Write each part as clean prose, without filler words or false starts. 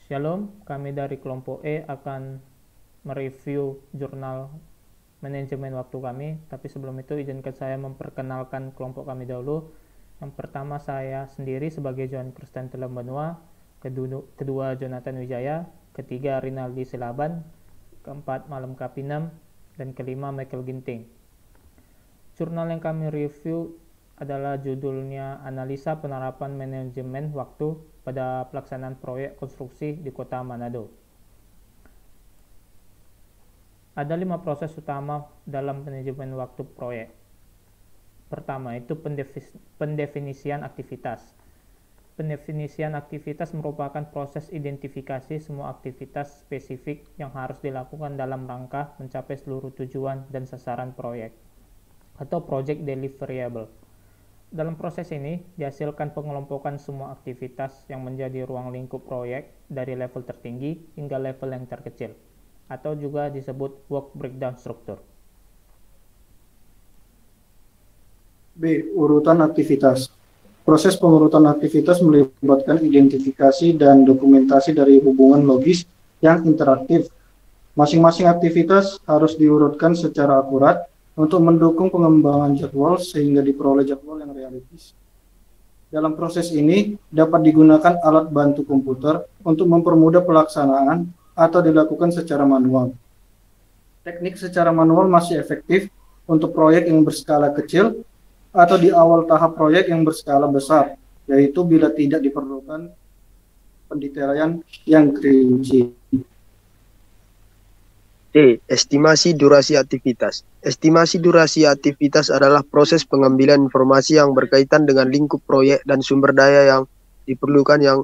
Shalom, kami dari kelompok E akan mereview jurnal manajemen waktu kami, tapi sebelum itu izinkan saya memperkenalkan kelompok kami dahulu. Yang pertama saya sendiri sebagai Johan Kristen Telembanua, kedua Jonathan Wijaya, ketiga Rinaldi Silaban, keempat Malam Kapinem, dan kelima Michael Ginting. Jurnal yang kami review adalah judulnya Analisa Penerapan Manajemen Waktu pada Pelaksanaan Proyek Konstruksi di Kota Manado. Ada 5 proses utama dalam manajemen waktu proyek. Pertama, itu pendefinisian aktivitas. Pendefinisian aktivitas merupakan proses identifikasi semua aktivitas spesifik yang harus dilakukan dalam rangka mencapai seluruh tujuan dan sasaran proyek, atau project deliverable. Dalam proses ini, dihasilkan pengelompokan semua aktivitas yang menjadi ruang lingkup proyek dari level tertinggi hingga level yang terkecil, atau juga disebut work breakdown struktur. B. Urutan aktivitas. Proses pengurutan aktivitas melibatkan identifikasi dan dokumentasi dari hubungan logis yang interaktif. Masing-masing aktivitas harus diurutkan secara akurat untuk mendukung pengembangan jadwal sehingga diperoleh jadwal yang realistis. Dalam proses ini dapat digunakan alat bantu komputer untuk mempermudah pelaksanaan atau dilakukan secara manual. Teknik secara manual masih efektif untuk proyek yang berskala kecil atau di awal tahap proyek yang berskala besar, yaitu bila tidak diperlukan pendetailan yang rinci. D. Estimasi durasi aktivitas. Estimasi durasi aktivitas adalah proses pengambilan informasi yang berkaitan dengan lingkup proyek dan sumber daya yang diperlukan yang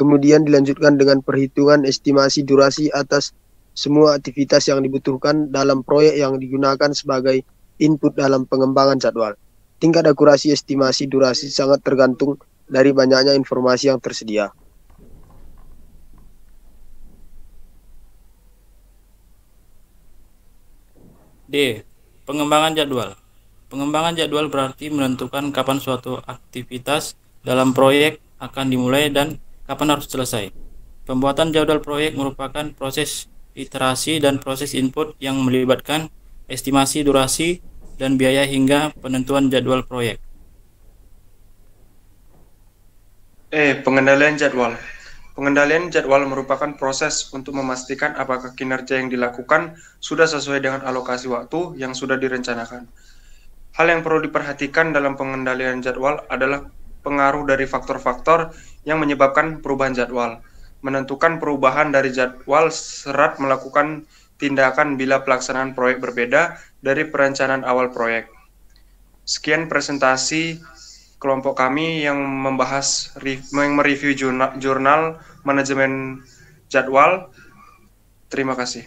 kemudian dilanjutkan dengan perhitungan estimasi durasi atas semua aktivitas yang dibutuhkan dalam proyek yang digunakan sebagai input dalam pengembangan jadwal. Tingkat akurasi estimasi durasi sangat tergantung dari banyaknya informasi yang tersedia. D. Pengembangan jadwal. Pengembangan jadwal berarti menentukan kapan suatu aktivitas dalam proyek akan dimulai dan kapan harus selesai. Pembuatan jadwal proyek merupakan proses iterasi dan proses input yang melibatkan estimasi durasi dan biaya hingga penentuan jadwal proyek. E. Pengendalian jadwal. Pengendalian jadwal merupakan proses untuk memastikan apakah kinerja yang dilakukan sudah sesuai dengan alokasi waktu yang sudah direncanakan. Hal yang perlu diperhatikan dalam pengendalian jadwal adalah pengaruh dari faktor-faktor yang menyebabkan perubahan jadwal, menentukan perubahan dari jadwal serta melakukan tindakan bila pelaksanaan proyek berbeda dari perencanaan awal proyek. Sekian presentasi kelompok kami yang mereview jurnal manajemen jadwal. Terima kasih.